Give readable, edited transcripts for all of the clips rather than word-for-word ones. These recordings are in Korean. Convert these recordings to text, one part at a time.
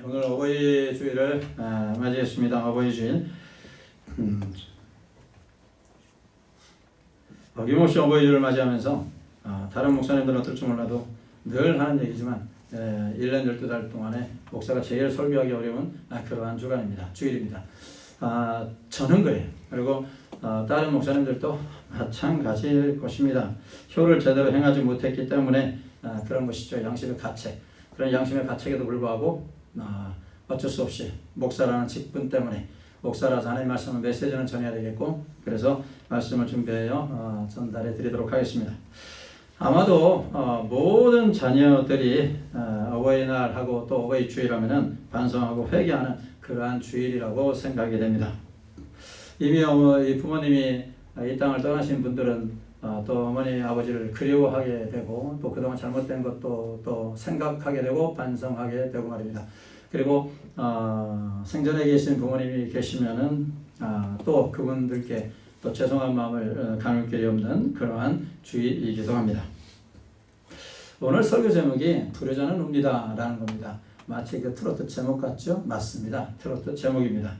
오늘 어버이 주일을 맞이했습니다. 어버이 주일. 어김없이 어버이 주일을 맞이하면서 다른 목사님들은 어떨지 몰라도 늘 하는 얘기지만 1년 12달 동안에 목사가 제일 설교하기 어려운 그러한 주간입니다. 주일입니다. 저는 그래요. 그리고 다른 목사님들도 마찬가지일 것입니다. 효를 제대로 행하지 못했기 때문에 그런 것이죠. 양심의 가책. 그런 양심의 가책에도 불구하고 어쩔 수 없이 목사라는 직분 때문에 목사라서 하나님의 말씀을 메시지는 전해야 되겠고, 그래서 말씀을 준비하여 전달해 드리도록 하겠습니다. 아마도 모든 자녀들이 어버이날하고 또 어버이 주일하면은 반성하고 회개하는 그러한 주일이라고 생각이 됩니다. 이미 부모님이 이 땅을 떠나신 분들은 또 어머니 아버지를 그리워하게 되고, 또 그동안 잘못된 것도 또 생각하게 되고 반성하게 되고 말입니다. 그리고 생전에 계신 부모님이 계시면은 또 그분들께 또 죄송한 마음을 가눌 길이 없는 그러한 주일이기도 합니다. 오늘 설교 제목이 불효자는 웁니다 라는 겁니다. 마치 그 트로트 제목 같죠? 맞습니다. 트로트 제목입니다.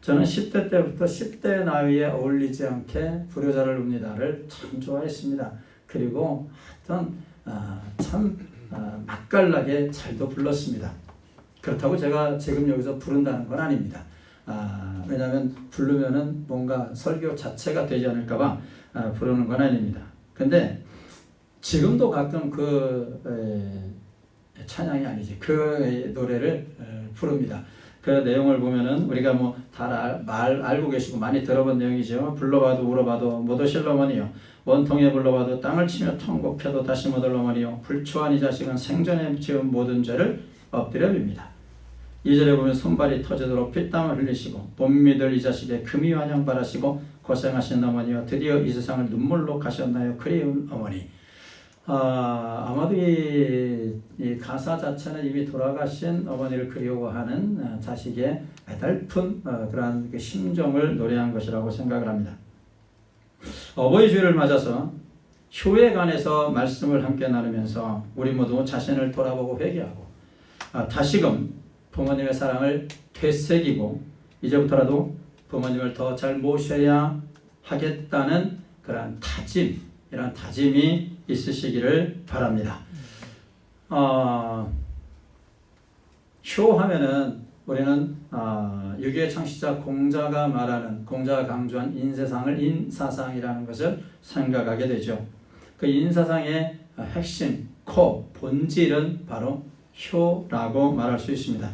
저는 10대 때부터 10대 나이에 어울리지 않게 불효자를 웁니다를 참 좋아했습니다. 그리고 하여튼 참 맛깔나게 잘도 불렀습니다. 그렇다고 제가 지금 여기서 부른다는 건 아닙니다. 왜냐하면 부르면은 뭔가 설교 자체가 되지 않을까봐 부르는 건 아닙니다. 근데 지금도 가끔 찬양이 아니지, 그 노래를 부릅니다. 그 내용을 보면은 우리가 뭐 다 알고 계시고 많이 들어본 내용이죠. 불러봐도 울어봐도 못 오실 어머니요, 원통에 불러봐도 땅을 치며 통곡해도 다시 못 올 어머니요, 불초한 이 자식은 생전에 지은 모든 죄를 엎드려 빕니다. 2절에 보면 손발이 터지도록 피땀을 흘리시고 못 믿을 이 자식의 금이 환영 바라시고 고생하신 어머니와 드디어 이 세상을 눈물로 가셨나요, 그리운 어머니. 아마도 이 가사 자체는 이미 돌아가신 어머니를 그리워하는 자식의 애달픈 그러한 그 심정을 노래한 것이라고 생각을 합니다. 어버이 주일을 맞아서 효에 관해서 말씀을 함께 나누면서 우리 모두 자신을 돌아보고 회개하고 다시금 부모님의 사랑을 되새기고 이제부터라도 부모님을 더 잘 모셔야 하겠다는 그러한 다짐, 이런 다짐이 있으시기를 바랍니다. 효하면은 우리는 유교의 창시자 공자가 말하는, 공자가 강조한 인세상을 인사상이라는 것을 생각하게 되죠. 그 인사상의 핵심, 코, 본질은 바로 효라고 말할 수 있습니다.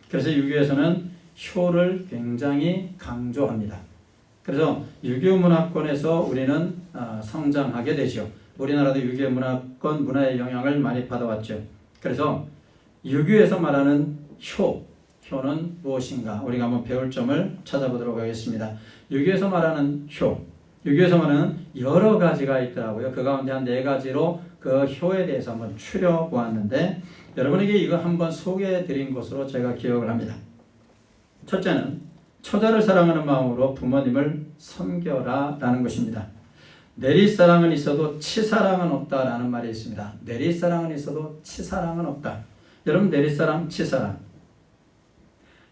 그래서 유교에서는 효를 굉장히 강조합니다. 그래서 유교 문화권에서 우리는 성장하게 되죠. 우리나라도 유교 문화권 문화의 영향을 많이 받아왔죠. 그래서 유교에서 말하는 효는 무엇인가, 우리가 한번 배울 점을 찾아보도록 하겠습니다. 유교에서 말하는 유교에서 말하는 여러 가지가 있더라고요. 그 가운데 한 4가지로 그 효에 대해서 한번 추려보았는데, 여러분에게 이거 한번 소개해 드린 것으로 제가 기억을 합니다. 첫째는 처자를 사랑하는 마음으로 부모님을 섬겨라 라는 것입니다. 내리사랑은 있어도 치사랑은 없다 라는 말이 있습니다. 내리사랑은 있어도 치사랑은 없다. 여러분, 내리사랑, 치사랑,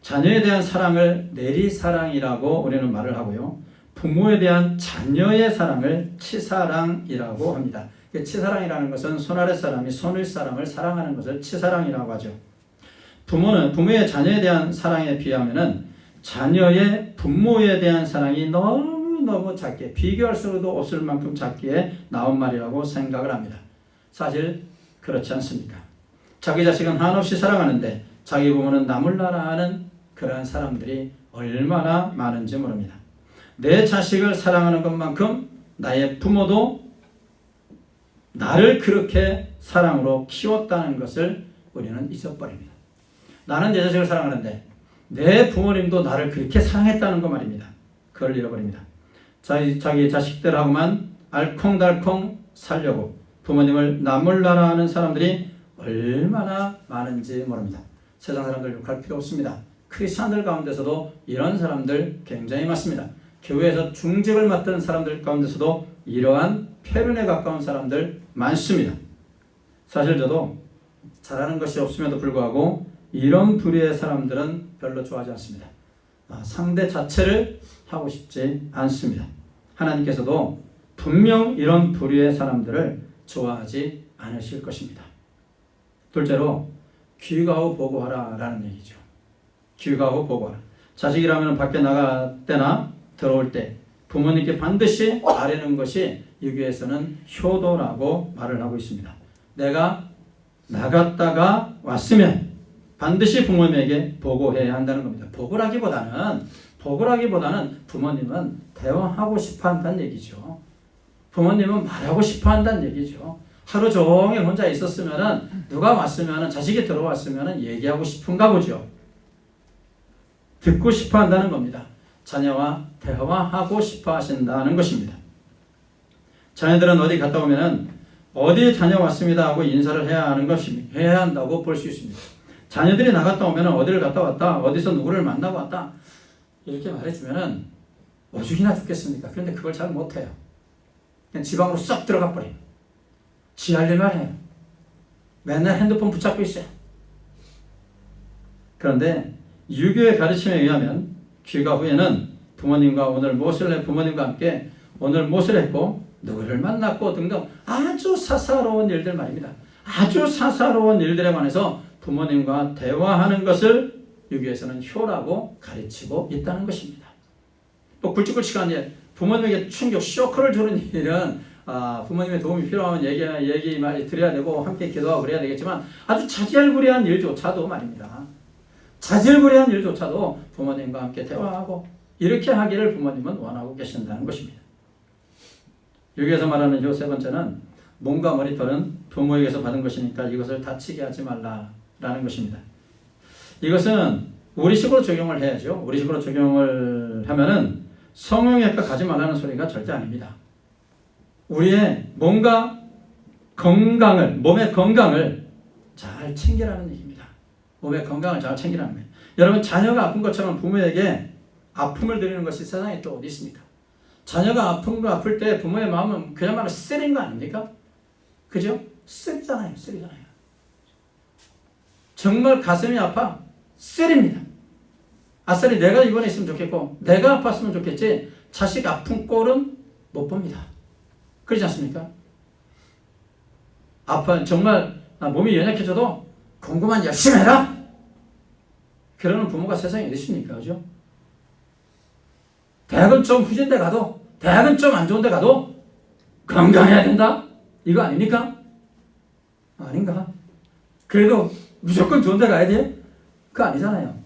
자녀에 대한 사랑을 내리사랑이라고 우리는 말을 하고요, 부모에 대한 자녀의 사랑을 치사랑이라고 합니다. 치사랑이라는 것은 손아래 사람이 손윗 사람을 사랑하는 것을 치사랑이라고 하죠. 부모의 자녀에 대한 사랑에 비하면은 자녀의 부모에 대한 사랑이 너무 작게, 비교할 수도 없을 만큼 작게 나온 말이라고 생각을 합니다. 사실 그렇지 않습니까? 자기 자식은 한없이 사랑하는데 자기 부모는 나몰라라 하는 그러한 사람들이 얼마나 많은지 모릅니다. 내 자식을 사랑하는 것만큼 나의 부모도 나를 그렇게 사랑으로 키웠다는 것을 우리는 잊어버립니다. 나는 내 자식을 사랑하는데 내 부모님도 나를 그렇게 사랑했다는 것 말입니다. 그걸 잃어버립니다. 자기 자식들하고만 알콩달콩 살려고 부모님을 나몰라라 하는 사람들이 얼마나 많은지 모릅니다. 세상 사람들 욕할 필요 없습니다. 크리스찬들 가운데서도 이런 사람들 굉장히 많습니다. 교회에서 중직을 맡은 사람들 가운데서도 이러한 폐륜에 가까운 사람들 많습니다. 사실 저도 잘하는 것이 없음에도 불구하고 이런 부류의 사람들은 별로 좋아하지 않습니다. 상대 자체를 하고 싶지 않습니다. 하나님께서도 분명 이런 부류의 사람들을 좋아하지 않으실 것입니다. 둘째로 귀가후 보고하라 라는 얘기죠. 귀가후 보고하라. 자식이라면 밖에 나갈 때나 들어올 때 부모님께 반드시 아뢰는 것이 유교에서는 효도라고 말을 하고 있습니다. 내가 나갔다가 왔으면 반드시 부모님에게 보고해야 한다는 겁니다. 보고라기보다는 부모님은 대화하고 싶어 한다는 얘기죠. 부모님은 말하고 싶어 한다는 얘기죠. 하루 종일 혼자 있었으면 누가 왔으면 자식이 들어왔으면 얘기하고 싶은가 보죠. 듣고 싶어 한다는 겁니다. 자녀와 대화하고 싶어 하신다는 것입니다. 자녀들은 어디 갔다 오면 어디 다녀왔습니다 하고 인사를 해야 하는 것입니다. 해야 한다고 볼 수 있습니다. 자녀들이 나갔다 오면 어디를 갔다 왔다, 어디서 누구를 만나고 왔다 이렇게 말해주면 오죽이나 좋겠습니까? 그런데 그걸 잘 못해요. 그냥 지방으로 쏙 들어가 버려요. 지 할 일만 해요. 맨날 핸드폰 붙잡고 있어요. 그런데 유교의 가르침에 의하면 귀가 후에는 부모님과 함께 오늘 무엇을 했고 누구를 만났고 등등 아주 사사로운 일들 말입니다. 아주 사사로운 일들에 관해서 부모님과 대화하는 것을 유교에서는 효라고 가르치고 있다는 것입니다. 또 굵직굵직한 일, 부모님에게 충격, 쇼크를 주는 일은 부모님의 도움이 필요하면 얘기 많이 드려야 되고 함께 기도하고 그래야 되겠지만 아주 자질구레한 일조차도 말입니다. 자질구레한 일조차도 부모님과 함께 대화하고 이렇게 하기를 부모님은 원하고 계신다는 것입니다. 여기에서 말하는 요 세 번째는 몸과 머리털은 부모에게서 받은 것이니까 이것을 다치게 하지 말라라는 것입니다. 이것은 우리식으로 적용을 해야죠. 우리식으로 적용을 하면은 성형외과 가지 말라는 소리가 절대 아닙니다. 우리의 몸과 몸의 건강을 잘 챙기라는 얘기입니다. 몸의 건강을 잘 챙기라는 거예요. 여러분 자녀가 아픈 것처럼 부모에게 아픔을 드리는 것이 세상에 또 어디 있습니까? 자녀가 아플 때 부모의 마음은 그야말로 쓰린 거 아닙니까? 그죠? 쓰리잖아요. 정말 가슴이 아파 쓰립니다. 아싸리 내가 이번에 있으면 좋겠고 내가 아팠으면 좋겠지 자식 아픈 꼴은 못 봅니다. 그렇지 않습니까? 정말 몸이 연약해져도 공부만 열심히 해라. 그러는 부모가 세상에 어디 있습니까? 그죠? 대학은 좀 후진 데 가도 대학은 좀 안 좋은 데 가도 건강해야 된다? 이거 아닙니까? 아닌가? 그래도 무조건 좋은 데 가야 돼? 그거 아니잖아요.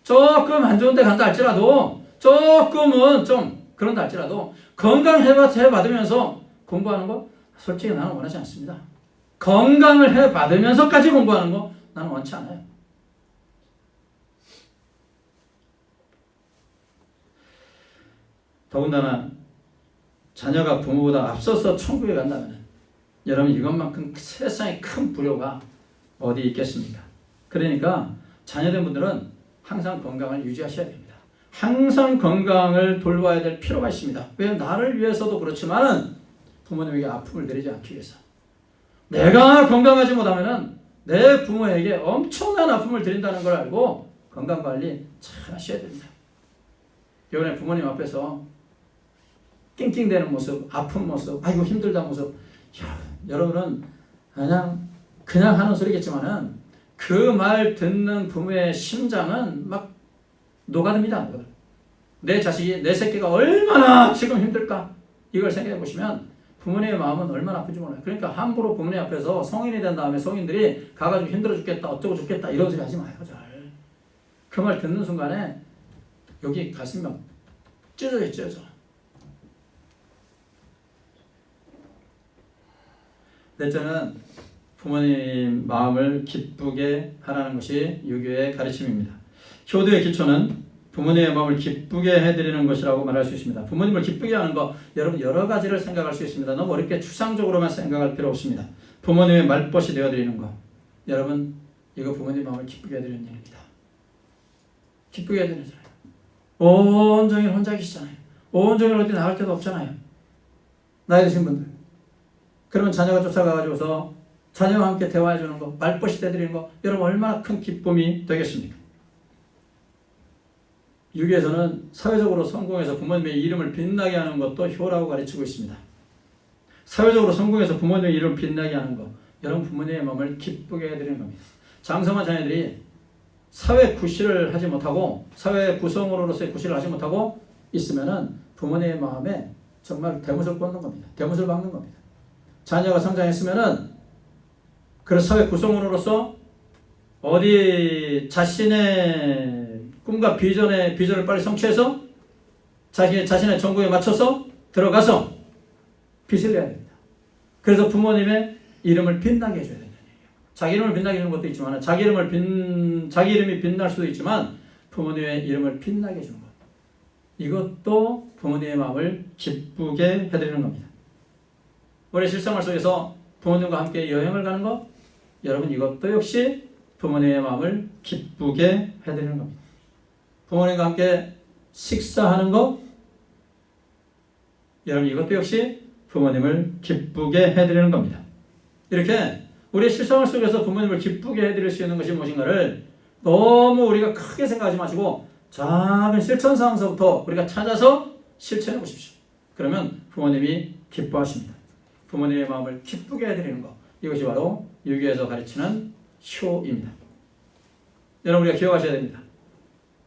조금 안 좋은 데 간다 할지라도 조금은 좀 그런다 할지라도 건강해받으면서 공부하는 거 솔직히 나는 원하지 않습니다. 건강을 해받으면서까지 공부하는 거 나는 원치 않아요. 더군다나 자녀가 부모보다 앞서서 천국에 간다면 여러분 이것만큼 세상에 큰 불효가 어디 있겠습니까? 그러니까 자녀된 분들은 항상 건강을 유지하셔야 됩니다. 항상 건강을 돌봐야 될 필요가 있습니다. 왜? 나를 위해서도 그렇지만 부모님에게 아픔을 드리지 않기 위해서. 내가 건강하지 못하면 내 부모에게 엄청난 아픔을 드린다는 걸 알고 건강관리 잘 하셔야 됩니다. 이번에 부모님 앞에서 낑낑대는 모습, 아픈 모습, 아이고 힘들다 모습 여러분은 그냥 하는 소리겠지만은 그 말 듣는 부모의 심장은 막 녹아듭니다. 내 자식이, 내 새끼가 얼마나 지금 힘들까? 이걸 생각해 보시면 부모님의 마음은 얼마나 아픈지 몰라요. 그러니까 함부로 부모님 앞에서 성인이 된 다음에 성인들이 가가지고 힘들어 죽겠다, 어쩌고 죽겠다 이런 소리 하지 마요. 그 말 듣는 순간에 여기 가슴이 막 찢어져. 넷째는 부모님 마음을 기쁘게 하라는 것이 유교의 가르침입니다. 효도의 기초는 부모님의 마음을 기쁘게 해드리는 것이라고 말할 수 있습니다. 부모님을 기쁘게 하는 것, 여러분 여러 가지를 생각할 수 있습니다. 너무 어렵게 추상적으로만 생각할 필요 없습니다. 부모님의 말벗이 되어드리는 것, 여러분 이거 부모님 마음을 기쁘게 해드리는 일입니다. 기쁘게 해드리잖아요. 온종일 혼자 계시잖아요. 온종일 어디 나갈 데도 없잖아요. 나이 드신 분들. 그러면 자녀가 쫓아가가지고서 자녀와 함께 대화해 주는 거, 말벗이 되드리는 거, 여러분 얼마나 큰 기쁨이 되겠습니까? 유기에서는 사회적으로 성공해서 부모님의 이름을 빛나게 하는 것도 효라고 가르치고 있습니다. 사회적으로 성공해서 부모님의 이름을 빛나게 하는 것, 여러분 부모님의 마음을 기쁘게 해드리는 겁니다. 장성한 자녀들이 사회 구실을 하지 못하고 사회 구성으로서의 구실을 하지 못하고 있으면은 부모님의 마음에 정말 대못을 꽂는 겁니다. 대못을 박는 겁니다. 자녀가 성장했으면은 그 사회 구성으로서 어디 자신의 꿈과 비전을 빨리 성취해서 자신의 전공에 맞춰서 들어가서 빚을 내야 됩니다. 그래서 부모님의 이름을 빛나게 해줘야 된다는 얘기예요. 자기 이름을 빛나게 해주는 것도 있지만 자기 이름이 빛날 수도 있지만 부모님의 이름을 빛나게 해주는 것, 이것도 부모님의 마음을 기쁘게 해드리는 겁니다. 우리 실생활 속에서 부모님과 함께 여행을 가는 것, 여러분 이것도 역시 부모님의 마음을 기쁘게 해드리는 겁니다. 부모님과 함께 식사하는 것, 여러분 이것도 역시 부모님을 기쁘게 해드리는 겁니다. 이렇게 우리의 실생활 속에서 부모님을 기쁘게 해드릴 수 있는 것이 무엇인가를 너무 우리가 크게 생각하지 마시고 작은 실천사항서부터 우리가 찾아서 실천해 보십시오. 그러면 부모님이 기뻐하십니다. 부모님의 마음을 기쁘게 해드리는 것, 이것이 바로 유교에서 가르치는 효입니다. 여러분 우리가 기억하셔야 됩니다.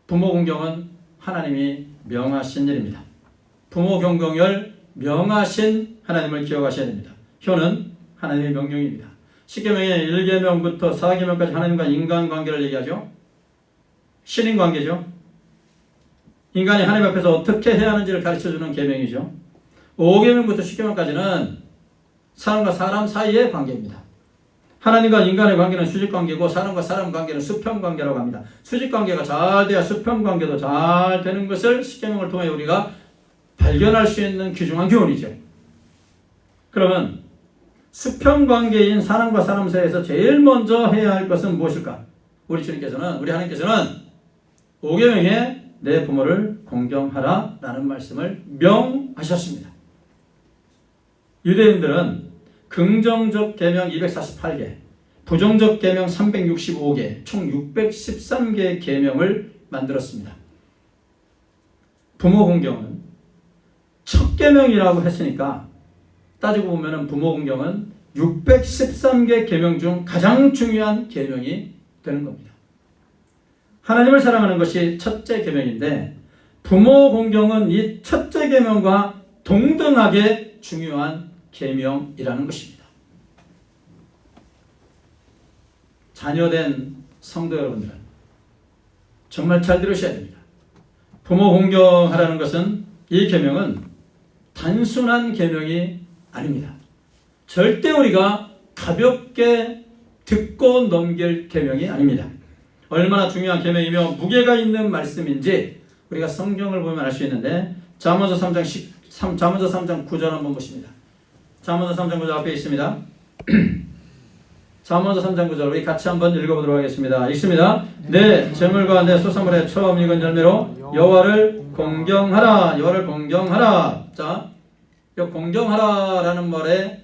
부모 공경은 하나님이 명하신 일입니다. 부모 경경을 명하신 하나님을 기억하셔야 됩니다. 효는 하나님의 명령입니다. 십계명의 1계명부터 4계명까지 하나님과 인간관계를 얘기하죠. 신인관계죠. 인간이 하나님 앞에서 어떻게 해야 하는지를 가르쳐주는 계명이죠. 5계명부터 10계명까지는 사람과 사람 사이의 관계입니다. 하나님과 인간의 관계는 수직관계고 사람과 사람 관계는 수평관계라고 합니다. 수직관계가 잘 돼야 수평관계도 잘 되는 것을 십계명을 통해 우리가 발견할 수 있는 귀중한 교훈이죠. 그러면 수평관계인 사람과 사람 사이에서 제일 먼저 해야 할 것은 무엇일까? 우리 하나님께서는 5계명에 내 부모를 공경하라 라는 말씀을 명하셨습니다. 유대인들은 긍정적 계명 248개, 부정적 계명 365개, 총 613개의 계명을 만들었습니다. 부모 공경은 첫 계명이라고 했으니까 따지고 보면 부모 공경은 613개 계명 중 가장 중요한 계명이 되는 겁니다. 하나님을 사랑하는 것이 첫째 계명인데 부모 공경은 이 첫째 계명과 동등하게 중요한 계명이라는 것입니다. 자녀된 성도 여러분들은 정말 잘 들으셔야 됩니다. 부모 공경하라는 것은, 이 계명은 단순한 계명이 아닙니다. 절대 우리가 가볍게 듣고 넘길 계명이 아닙니다. 얼마나 중요한 계명이며 무게가 있는 말씀인지 우리가 성경을 보면 알 수 있는데 잠언서 3장 9절 한번 보십니다. 잠언서 3장 9절 앞에 있습니다. 잠언서 3장 9절 우리 같이 한번 읽어보도록 하겠습니다. 읽습니다. 내 재물과 내 소산물의 처음 익은 열매로 여호와를 공경하라. 여호와를 공경하라. 자, 이 공경하라라는 말에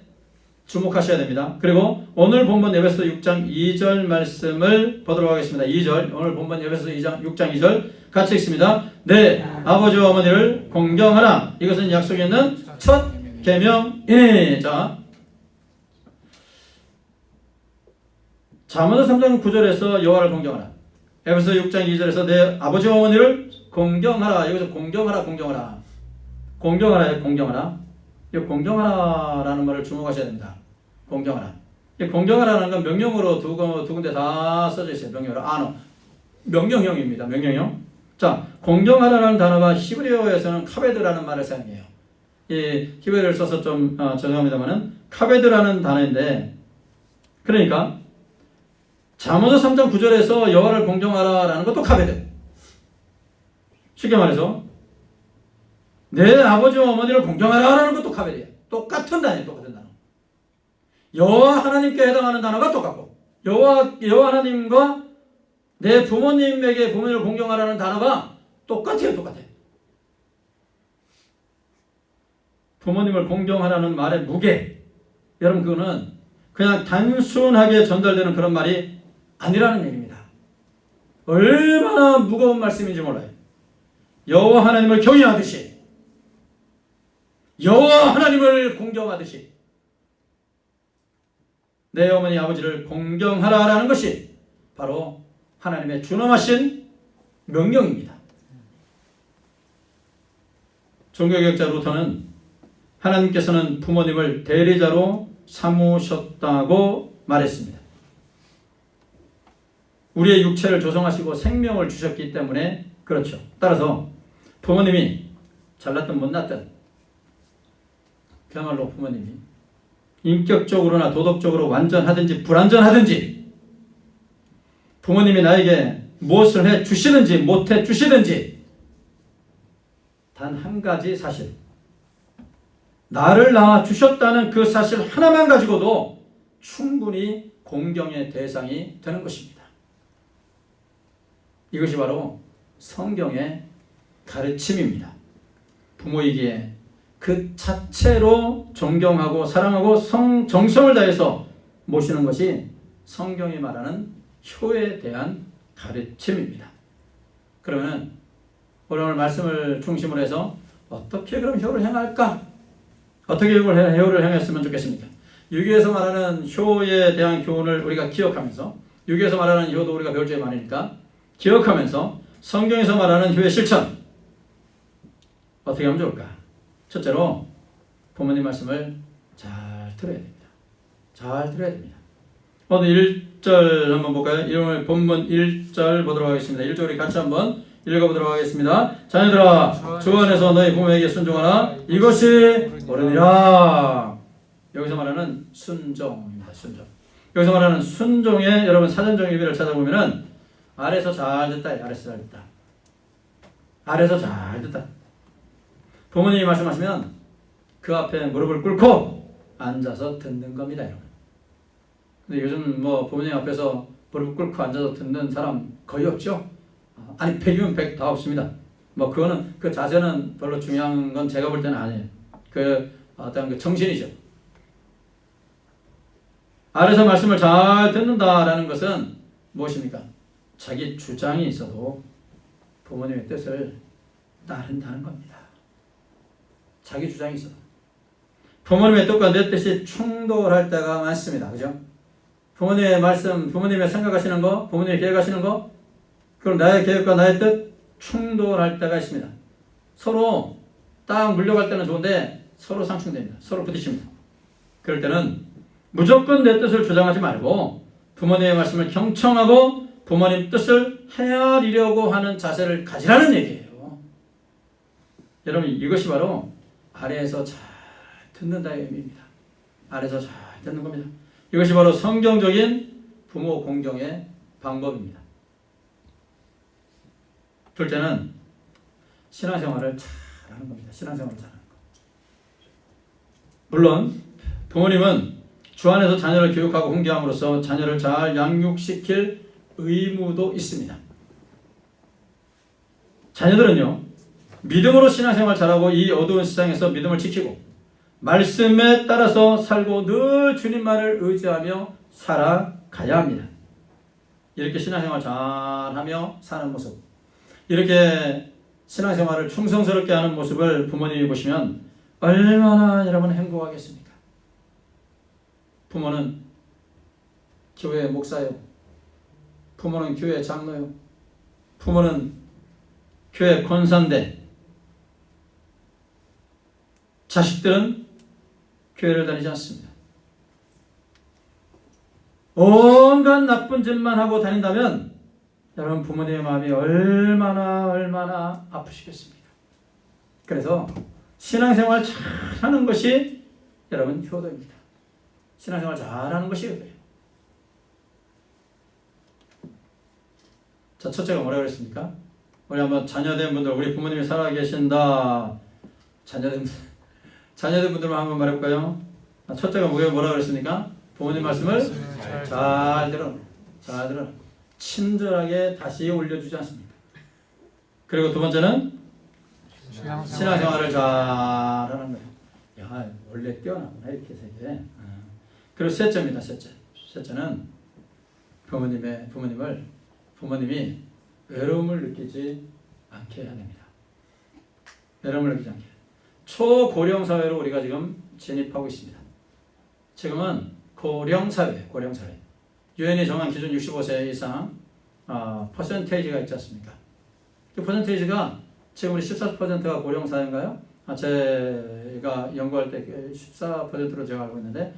주목하셔야 됩니다. 그리고 오늘 본문 에베소 6장 2절 말씀을 보도록 하겠습니다. 2절, 오늘 본문 에베소 6장 2절 같이 읽습니다. 네, 아버지와 어머니를 공경하라. 이것은 약속에 있는 첫 계명이니. 자, 잠언서 3장 9절에서 여호와를 공경하라. 에베소 6장 2절에서 내 아버지와 어머니를 공경하라. 여기서 공경하라. 이 공경하라라는 말을 주목하셔야 됩니다. 공경하라. 이 공경하라는 건 명령어로 두 군데 다 써져 있어요. 명령어로 아노. 명령형입니다. 명령형. 자, 공경하라는 단어가 히브리어에서는 카베드라는 말을 사용해요. 이 히브리어를 써서 좀 죄송합니다만은 카베드라는 단어인데, 그러니까 잠언서 3장 9절에서 여호와를 공경하라라는 것도 카베드. 쉽게 말해서 내 아버지와 어머니를 공경하라라는 것도 카베드예요. 똑같은 단어. 여호와 하나님께 해당하는 단어가 똑같고, 여호와 하나님과 내 부모님에게 부모님을 공경하라는 단어가 똑같아요. 부모님을 공경하라는 말의 무게, 여러분 그거는 그냥 단순하게 전달되는 그런 말이 아니라는 얘기입니다. 얼마나 무거운 말씀인지 몰라요. 여호와 하나님을 경외하듯이, 여호와 하나님을 공경하듯이 내 어머니 아버지를 공경하라라는 것이 바로 하나님의 준엄하신 명령입니다. 종교개혁자 루터는 하나님께서는 부모님을 대리자로 삼으셨다고 말했습니다. 우리의 육체를 조성하시고 생명을 주셨기 때문에 그렇죠. 따라서 부모님이 잘났든 못났든, 그야말로 부모님이 인격적으로나 도덕적으로 완전하든지 불완전하든지, 부모님이 나에게 무엇을 해 주시든지 못해 주시든지, 단 한 가지 사실, 나를 낳아 주셨다는 그 사실 하나만 가지고도 충분히 공경의 대상이 되는 것입니다. 이것이 바로 성경의 가르침입니다. 부모이기에 그 자체로 존경하고 사랑하고 정성을 다해서 모시는 것이 성경이 말하는 효에 대한 가르침입니다. 그러면 오늘 말씀을 중심으로 해서 어떻게 그럼 효를 행할까? 어떻게 효를 행했으면 좋겠습니까? 유교에서 말하는 효에 대한 교훈을 우리가 기억하면서, 유교에서 말하는 효도 우리가 배울 점이 많으니까 기억하면서 성경에서 말하는 효의 실천 어떻게 하면 좋을까? 첫째로 부모님 말씀을 잘 들어야 됩니다. 잘 들어야 됩니다. 오늘 1절 한번 볼까요? 오늘 본문 1절 보도록 하겠습니다. 1절 우리 같이 한번 읽어보도록 하겠습니다. 자녀들아, 주 안에서 너희 부모에게 순종하라. 이것이 옳으니라. 여기서 말하는 순종입니다. 순종. 여기서 말하는 순종의 여러분 사전적 의미를 찾아보면은 아래서 잘 듣다, 아래서 잘 듣다, 아래서 잘 듣다. 부모님이 말씀하시면 그 앞에 무릎을 꿇고 앉아서 듣는 겁니다, 여러분. 근데 요즘 뭐 부모님 앞에서 무릎 꿇고 앉아서 듣는 사람 거의 없죠? 아니 100이면 100 다 없습니다. 뭐 그거는 그 자세는 별로 중요한 건 제가 볼 때는 아니에요. 그 어떤 그 정신이죠. 아래서 말씀을 잘 듣는다라는 것은 무엇입니까? 자기 주장이 있어도 부모님의 뜻을 따른다는 겁니다. 자기 주장이 있어도 부모님의 뜻과 내 뜻이 충돌할 때가 많습니다. 그죠? 부모님의 말씀, 부모님의 생각하시는 거, 부모님의 계획하시는 거, 그럼 나의 계획과 나의 뜻 충돌할 때가 있습니다. 서로 딱 물려갈 때는 좋은데 서로 상충됩니다. 서로 부딪힙니다. 그럴 때는 무조건 내 뜻을 주장하지 말고 부모님의 말씀을 경청하고 부모님 뜻을 헤아리려고 하는 자세를 가지라는 얘기예요. 여러분, 이것이 바로 아래에서 잘 듣는다의 의미입니다. 아래에서 잘 듣는 겁니다. 이것이 바로 성경적인 부모 공경의 방법입니다. 둘째는 신앙생활을 잘하는 겁니다. 신앙생활을 잘하는 것. 물론 부모님은 주 안에서 자녀를 교육하고 훈계함으로써 자녀를 잘 양육시킬 의무도 있습니다. 자녀들은요, 믿음으로 신앙생활 잘하고 이 어두운 세상에서 믿음을 지키고 말씀에 따라서 살고 늘 주님만을 의지하며 살아가야 합니다. 이렇게 신앙생활 잘하며 사는 모습, 이렇게 신앙생활을 충성스럽게 하는 모습을 부모님이 보시면 얼마나 여러분 행복하겠습니까? 부모는 교회 목사요, 부모는 교회 장로요, 부모는 교회 권사인데 자식들은 교회를 다니지 않습니다. 온갖 나쁜 짓만 하고 다닌다면 여러분 부모님의 마음이 얼마나 아프시겠습니까? 그래서 신앙생활 잘하는 것이 여러분 효도입니다. 신앙생활 잘하는 것이 효도예요. 자, 첫째가 뭐라고 그랬습니까? 우리 한번 자녀된 분들, 우리 부모님이 살아계신다. 자녀된 분들만 한번 말해볼까요? 첫째가 뭐라고 그랬습니까? 부모님 말씀을 잘 들어. 친절하게 다시 올려주지 않습니까? 그리고 두 번째는 신앙생활을 잘하는 거예요. 야, 원래 뛰어나구나 이렇게 세계. 그리고 셋째입니다. 셋째는 부모님이 외로움을 느끼지 않게 해야 됩니다. 외로움을 느끼지 않게. 초고령 사회로 우리가 지금 진입하고 있습니다. 지금은 고령 사회. 유엔이 정한 기준 65세 이상 퍼센테이지가 있지 않습니까? 그 퍼센테이지가 지금 우리 14%가 고령 사회인가요? 제가 연구할 때 14%로 제가 알고 있는데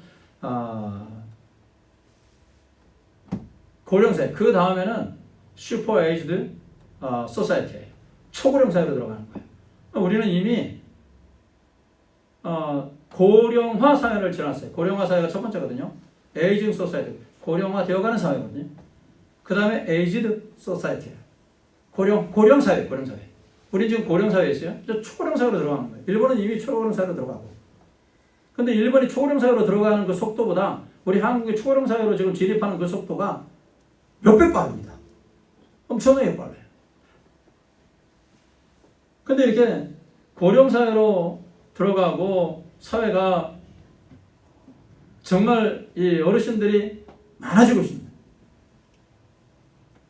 고령 사회. 그 다음에는 슈퍼 에이지드 소사이티예요. 초고령 사회로 들어가는 거예요. 우리는 이미 고령화 사회를 지났어요. 고령화 사회가 첫 번째거든요. 에이징 소사이티. 고령화 되어가는 사회거든요. 그 다음에 에이지드 소사이티예요. 고령 사회. 우리 지금 고령 사회에 있어요. 초고령 사회로 들어가는 거예요. 일본은 이미 초고령 사회로 들어가고. 근데 일본이 초고령 사회로 들어가는 그 속도보다 우리 한국이 초고령 사회로 지금 진입하는 그 속도가 몇배 빠릅니다. 엄청나게 빨라요. 근데 이렇게 고령 사회로 들어가고 사회가 정말 이 어르신들이 많아지고 있습니다.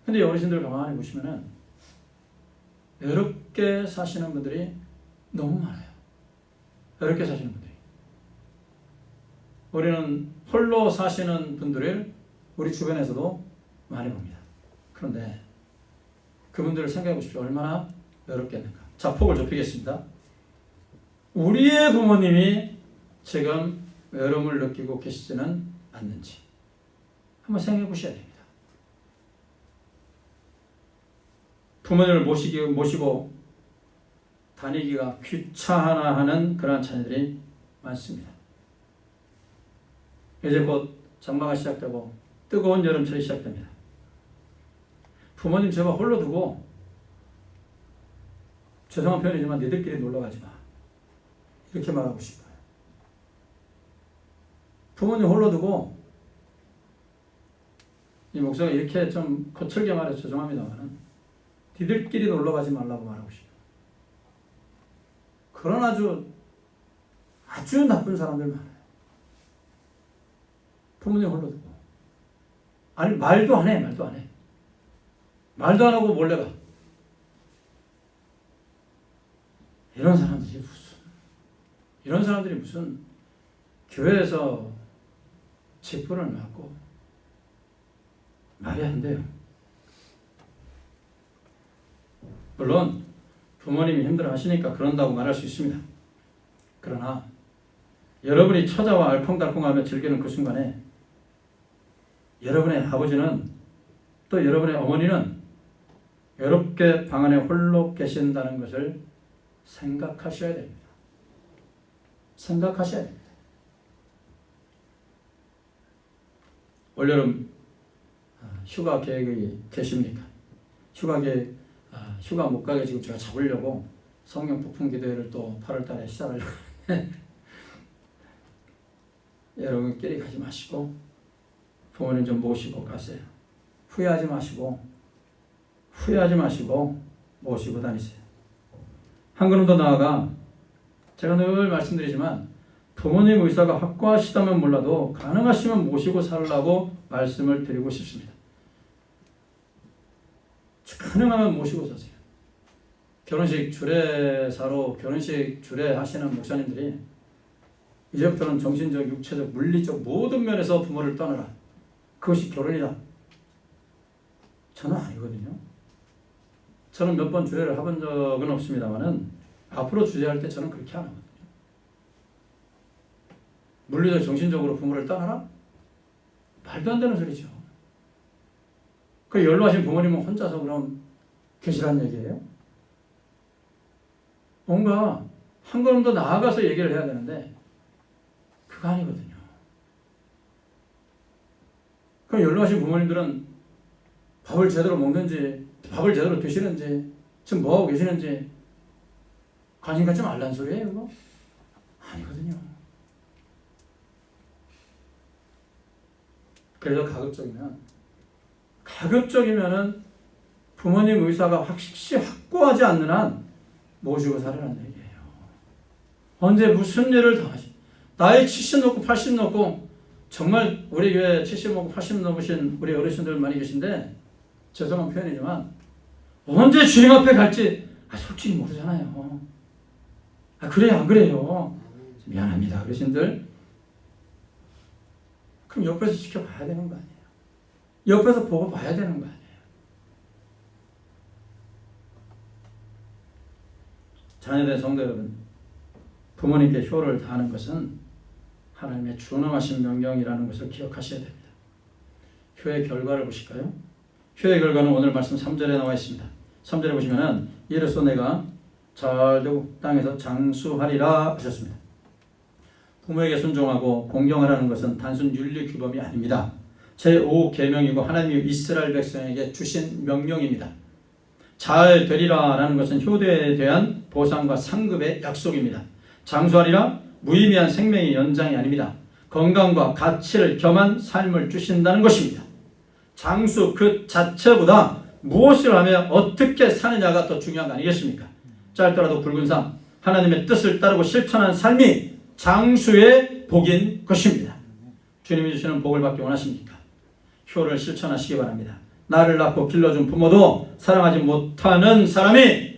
근데 이 어르신들 가만히 보시면은 외롭게 사시는 분들이 너무 많아요. 외롭게 사시는 분들이. 우리는 홀로 사시는 분들을 우리 주변에서도 많이 봅니다. 그런데 그분들을 생각해 보십시오. 얼마나 외롭겠는가. 자, 폭을 좁히겠습니다. 우리의 부모님이 지금 외로움을 느끼고 계시지는 않는지 한번 생각해 보셔야 됩니다. 부모님을 모시고 다니기가 귀찮아하는 그런 자녀들이 많습니다. 이제 곧 장마가 시작되고 뜨거운 여름철이 시작됩니다. 부모님 제발 홀로 두고, 죄송한 표현이지만 니들끼리 놀러가지 마. 이렇게 말하고 싶어요. 부모님 홀로 두고, 이 목사가 이렇게 좀 거칠게 말해서 죄송합니다만 니들끼리 놀러가지 말라고 말하고 싶어요. 그런 아주 나쁜 사람들 많아요. 부모님 홀로 두고. 아니, 말도 안 해. 말도 안 하고 몰래 가. 이런 사람들이 무슨 교회에서 직분을 맡고 말이 안 돼요. 물론 부모님이 힘들어 하시니까 그런다고 말할 수 있습니다. 그러나 여러분이 처자와 알콩달콩하며 즐기는 그 순간에 여러분의 아버지는 또 여러분의 어머니는 외롭게 방 안에 홀로 계신다는 것을 생각하셔야 됩니다. 올여름 휴가 계획이 되십니까? 휴가 못 가게 지금 제가 잡으려고 성령 폭풍 기도회를 또 8월 달에 시작하려고 여러분끼리 가지 마시고 부모님 좀 모시고 가세요. 후회하지 마시고 모시고 다니세요. 한 걸음 더 나아가 제가 늘 말씀드리지만 부모님 의사가 확고하시다면 몰라도 가능하시면 모시고 살라고 말씀을 드리고 싶습니다. 가능하면 모시고 사세요. 결혼식 주례사로 결혼식 주례 하시는 목사님들이 이제부터는 정신적, 육체적, 물리적 모든 면에서 부모를 떠나라. 그것이 결혼이다. 저는 아니거든요. 저는 몇 번 주례를 해본 적은 없습니다만은 앞으로 주례할 때 저는 그렇게 안 하거든요. 물리적, 정신적으로 부모를 떠나라? 말도 안 되는 소리죠. 그 연로하신 부모님은 혼자서 그럼 계시란 얘기예요? 뭔가 한 걸음 더 나아가서 얘기를 해야 되는데 그거 아니거든요. 그럼 연로하신 부모님들은 밥을 제대로 먹는지 밥을 제대로 드시는지 지금 뭐하고 계시는지 관심 갖지 말라는 소리예요? 그거? 아니거든요. 그래서 가급적이면은 부모님 의사가 확실히 확고하지 않는 한 모시고 살으라는 얘기예요. 언제 무슨 일을 당하시 나이 70 넘고 80 넘고 정말 우리 교회 70, 80 넘으신 우리 어르신들 많이 계신데 죄송한 표현이지만 언제 주님 앞에 갈지 솔직히 모르잖아요. 그래요 안 그래요? 미안합니다 어르신들. 그럼 옆에서 지켜봐야 되는 거 아니에요? 옆에서 보고 봐야 되는 거 아니에요? 자녀된 성도 여러분, 부모님께 효를 다하는 것은 하나님의 준엄하신 명령이라는 것을 기억하셔야 됩니다. 효의 결과를 보실까요? 효의 결과는 오늘 말씀 3절에 나와 있습니다. 3절에 보시면은 이로써 내가 잘되고 땅에서 장수하리라 하셨습니다. 부모에게 순종하고 공경하라는 것은 단순 윤리 규범이 아닙니다. 제5계명이고 하나님이 이스라엘 백성에게 주신 명령입니다. 잘 되리라라는 것은 효대에 대한 보상과 상급의 약속입니다. 장수하리라 무의미한 생명의 연장이 아닙니다. 건강과 가치를 겸한 삶을 주신다는 것입니다. 장수 그 자체보다 무엇을 하며 어떻게 사느냐가 더 중요한 거 아니겠습니까? 짧더라도 굵은 삶, 하나님의 뜻을 따르고 실천한 삶이 장수의 복인 것입니다. 주님이 주시는 복을 받기 원하십니까? 효를 실천하시기 바랍니다. 나를 낳고 길러준 부모도 사랑하지 못하는 사람이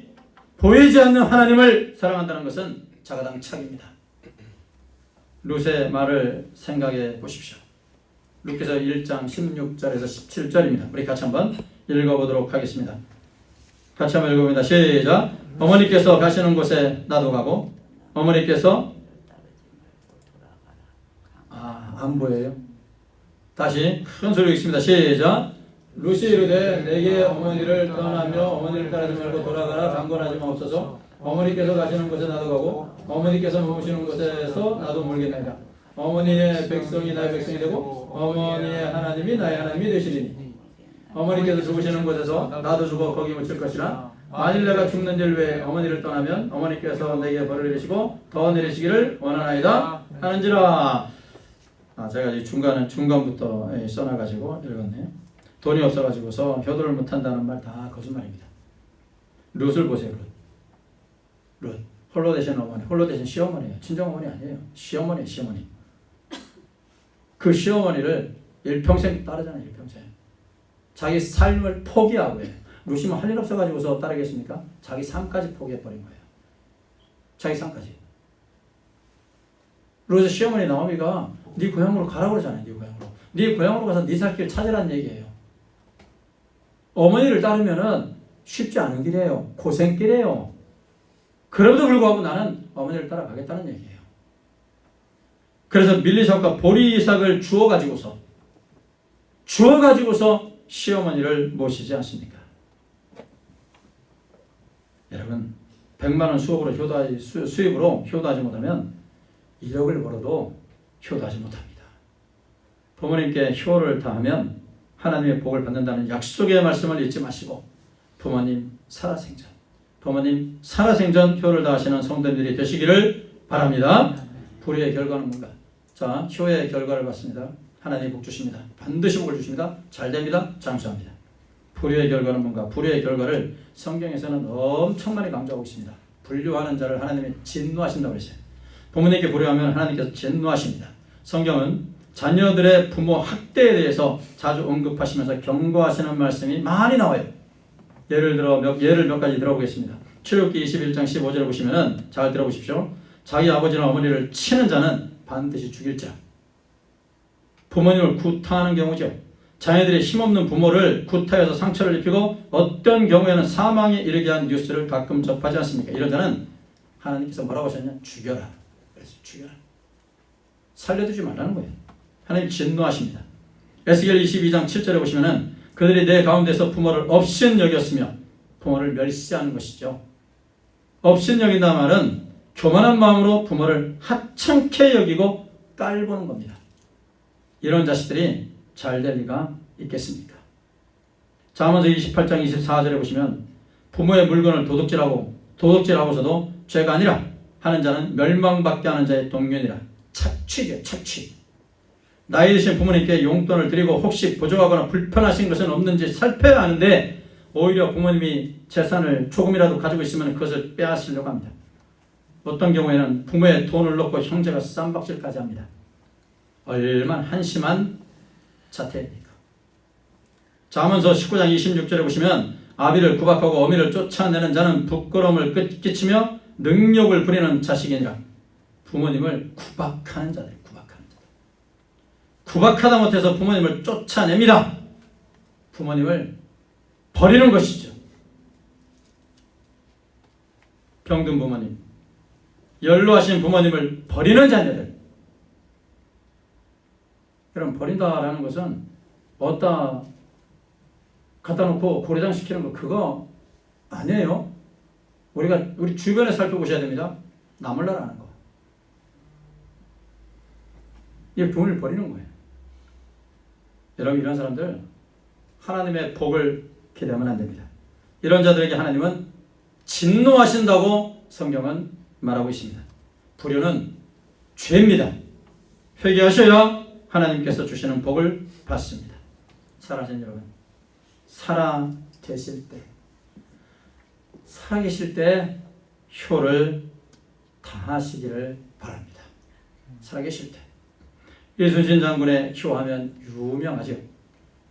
보이지 않는 하나님을 사랑한다는 것은 자가당착입니다. 룻의 말을 생각해 보십시오. 룻기서 1장 16절에서 17절입니다. 우리 같이 한번 읽어보도록 하겠습니다. 같이 한번 읽어봅니다. 시작. 어머니께서 가시는 곳에 나도 가고 어머니께서 안 보여요. 다시 큰 소리로 읽습니다. 시작. 룻이 이르되 내게 어머니를 떠나며 어머니를 따르지 말고 돌아가라. 강권하지 마옵소서. 어머니께서 가시는 곳에 나도 가고 어머니께서 머무시는 곳에서 나도 멀겠나이다. 어머니의 백성이 나의 백성이 되고 어머니의 하나님이 나의 하나님이 되시리니 어머니께서 죽으시는 곳에서 나도 죽어 거기 묻힐 것이라. 만일 내가 죽는 일 외에 어머니를 떠나면 어머니께서 내게 벌을 내리시고 더 내리시기를 원하나이다 하는지라. 제가 이 중간부터 써놔가지고 읽었네요. 돈이 없어가지고서 효도를 못한다는 말 다 거짓말입니다. 룻을 보세요. 룻. 홀로 되신 어머니, 홀로 되신 시어머니예요. 친정어머니 아니에요. 시어머니예요. 시어머니. 그 시어머니를 일평생 따르잖아요. 일평생. 자기 삶을 포기하고 해요. 룻이면 할 일 없어가지고서 따르겠습니까? 자기 삶까지 포기해버린 거예요. 자기 삶까지. 룻의 시어머니 나오미가 네 고향으로 가라고 그러잖아요. 네 고향으로. 네 고향으로 가서 네 살 길 찾으라는 얘기예요. 어머니를 따르면은 쉽지 않은 길이에요. 고생길이에요. 그럼에도 불구하고 나는 어머니를 따라가겠다는 얘기예요. 그래서 밀리삭과 보리 이삭을 주워가지고서 시어머니를 모시지 않습니까? 여러분 100만원 수입으로 효도하지 못하면 1억을 벌어도 효도하지 못합니다. 부모님께 효를 다하면 하나님의 복을 받는다는 약속의 말씀을 잊지 마시고 부모님 살아생전 효를 다하시는 성도님들이 되시기를 바랍니다. 불의의 결과는 뭔가? 자, 효의 결과를 봤습니다. 하나님이 복 주십니다. 반드시 복을 주십니다. 잘 됩니다. 장수합니다. 불의의 결과는 뭔가? 불의의 결과를 성경에서는 엄청 많이 강조하고 있습니다. 불효하는 자를 하나님이 진노하신다고 했어요. 부모님께 불효하면 하나님께서 진노하십니다. 성경은 자녀들의 부모 학대에 대해서 자주 언급하시면서 경고하시는 말씀이 많이 나와요. 예를 몇 가지 들어보겠습니다. 출애굽기 21장 15절에 보시면은 잘 들어보십시오. 자기 아버지나 어머니를 치는 자는 반드시 죽일지라. 부모님을 구타하는 경우죠. 자녀들이 힘없는 부모를 구타해서 상처를 입히고 어떤 경우에는 사망에 이르게 한 뉴스를 가끔 접하지 않습니까? 이런 자는 하나님께서 뭐라고 하셨냐? 죽여라. 그래서 죽여라. 살려두지 말라는 거예요. 하나님 진노하십니다. 에스겔 22장 7절에 보시면은 그들이 내 가운데서 부모를 업신여겼으며 부모를 멸시하는 것이죠. 업신여긴다 말은 교만한 마음으로 부모를 하찮게 여기고 깔보는 겁니다. 이런 자식들이 잘 될 리가 있겠습니까? 잠언서 28장 24절에 보시면 부모의 물건을 도둑질하고서도 죄가 아니라 하는 자는 멸망받게 하는 자의 동면이라. 착취죠. 착취. 나이 드신 부모님께 용돈을 드리고 혹시 부족하거나 불편하신 것은 없는지 살펴야 하는데 오히려 부모님이 재산을 조금이라도 가지고 있으면 그것을 빼앗으려고 합니다. 어떤 경우에는 부모의 돈을 넣고 형제가 쌈박질까지 합니다. 얼마나 한심한 자태입니까? 잠언서 19장 26절에 보시면 아비를 구박하고 어미를 쫓아내는 자는 부끄러움을 끼치며 능욕을 부리는 자식이니라. 부모님을 구박하는 자들, 구박하다 못해서 부모님을 쫓아냅니다. 부모님을 버리는 것이죠. 병든 부모님, 연로하신 부모님을 버리는 자녀들. 여러분, 버린다라는 것은 어디다 갖다 놓고 고래장 시키는 거 그거 아니에요. 우리 주변에 살펴보셔야 됩니다. 나몰라라는 거. 이게 부모를 버리는 거예요. 여러분, 이런 사람들 하나님의 복을 기대하면 안 됩니다. 이런 자들에게 하나님은 진노하신다고 성경은 말하고 있습니다. 불효는 죄입니다. 회개하셔야 하나님께서 주시는 복을 받습니다. 사랑하는 여러분, 살아계실 때 효를 다하시기를 바랍니다. 살아계실 때. 이순신 장군의 효하면 유명하죠.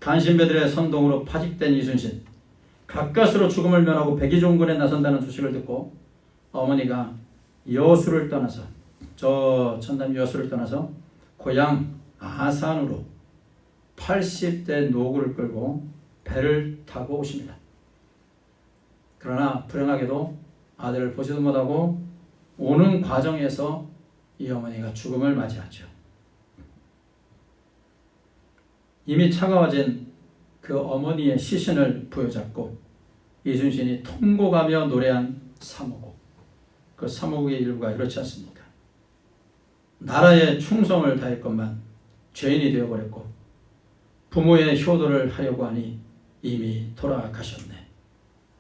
간신배들의 선동으로 파직된 이순신, 가까스로 죽음을 면하고 백의종군에 나선다는 소식을 듣고 어머니가 여수를 떠나서, 저 전남 여수를 떠나서 고향 아산으로 80대 노구를 끌고 배를 타고 오십니다. 그러나 불행하게도 아들을 보지도 못하고 오는 과정에서 이 어머니가 죽음을 맞이하죠. 이미 차가워진 그 어머니의 시신을 부여잡고 이순신이 통곡하며 노래한 사무곡, 그 사무곡의 일부가 이렇지 않습니까? 나라에 충성을 다했건만 죄인이 되어버렸고 부모의 효도를 하려고 하니 이미 돌아가셨네.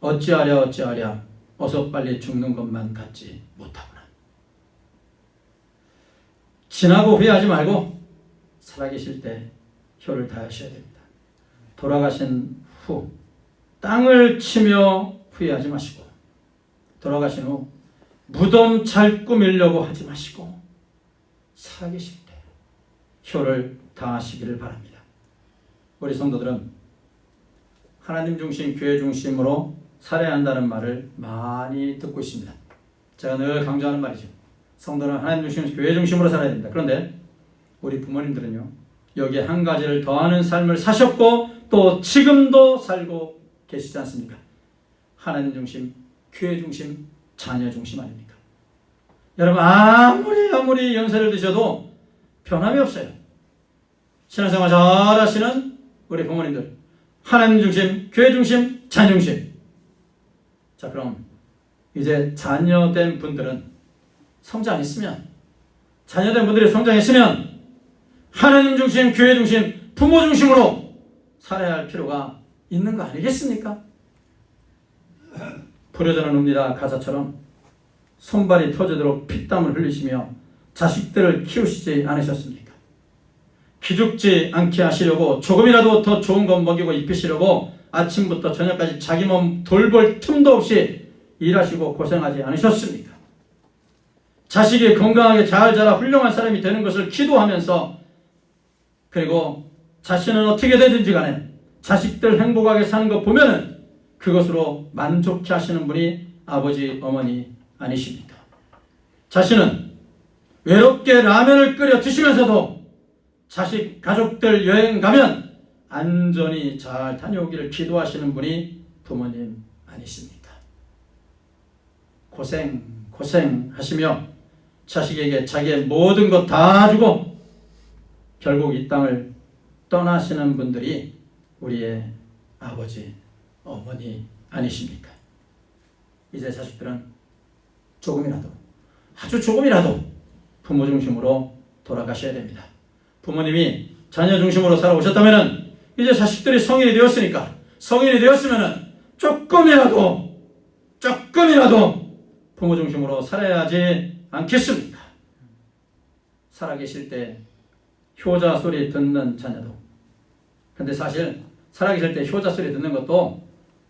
어찌하랴 어서 빨리 죽는 것만 같지 못하구나. 지나고 후회하지 말고 살아계실 때 효를 다하셔야 됩니다. 돌아가신 후 땅을 치며 후회하지 마시고, 돌아가신 후 무덤 잘 꾸미려고 하지 마시고 살아계실 때 효를 다하시기를 바랍니다. 우리 성도들은 하나님 중심, 교회 중심으로 살아야 한다는 말을 많이 듣고 있습니다. 제가 늘 강조하는 말이죠. 성도는 하나님 중심, 교회 중심으로 살아야 됩니다. 그런데 우리 부모님들은요, 여기에 한 가지를 더하는 삶을 사셨고 또 지금도 살고 계시지 않습니까? 하나님 중심, 교회 중심, 자녀 중심 아닙니까? 여러분, 아무리 연세를 드셔도 변함이 없어요. 신앙생활 잘 하시는 우리 부모님들, 하나님 중심, 교회 중심, 자녀 중심. 자, 그럼 이제 자녀된 분들은 성장했으면, 자녀된 분들이 성장했으면 하나님 중심, 교회 중심, 부모 중심으로 살아야 할 필요가 있는 거 아니겠습니까? 부려져는 옵니다 가사처럼 손발이 터지도록 피땀을 흘리시며 자식들을 키우시지 않으셨습니까? 기죽지 않게 하시려고 조금이라도 더 좋은 것 먹이고 입히시려고 아침부터 저녁까지 자기 몸 돌볼 틈도 없이 일하시고 고생하지 않으셨습니까? 자식이 건강하게 잘 자라 훌륭한 사람이 되는 것을 기도하면서, 그리고 자신은 어떻게 되든지 간에 자식들 행복하게 사는 거 보면은 그것으로 만족해 하시는 분이 아버지, 어머니 아니십니까? 자신은 외롭게 라면을 끓여 드시면서도 자식, 가족들 여행 가면 안전히 잘 다녀오기를 기도하시는 분이 부모님 아니십니까? 고생 하시며 자식에게 자기의 모든 것 다 주고 결국 이 땅을 떠나시는 분들이 우리의 아버지, 어머니 아니십니까? 이제 자식들은 조금이라도, 아주 조금이라도 부모 중심으로 돌아가셔야 됩니다. 부모님이 자녀 중심으로 살아오셨다면 이제 자식들이 성인이 되었으니까, 성인이 되었으면 조금이라도 부모 중심으로 살아야 하지 않겠습니까? 살아계실 때 효자 소리 듣는 자녀도, 근데 사실 살아계실 때 효자 소리 듣는 것도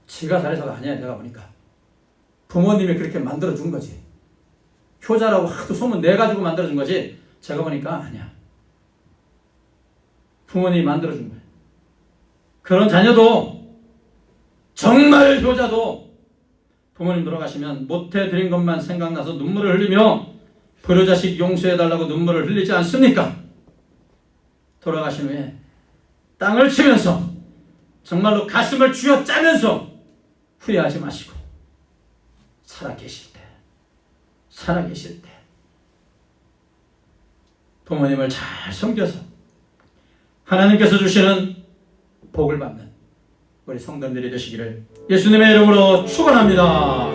지가 잘해서가 아니야. 내가 보니까 부모님이 그렇게 만들어준 거지. 효자라고 하도 소문 내가지고 만들어준 거지 제가 보니까 아니야. 부모님이 만들어준 거예요. 그런 자녀도 정말 효자도 부모님 돌아가시면 못해드린 것만 생각나서 눈물을 흘리며 불효자식 용서해달라고 눈물을 흘리지 않습니까? 돌아가신 후에 땅을 치면서 정말로 가슴을 쥐어짜면서 후회하지 마시고 살아계실 때 부모님을 잘 섬겨서 하나님께서 주시는 복을 받는 우리 성도들이 되시기를 예수님의 이름으로 축원합니다.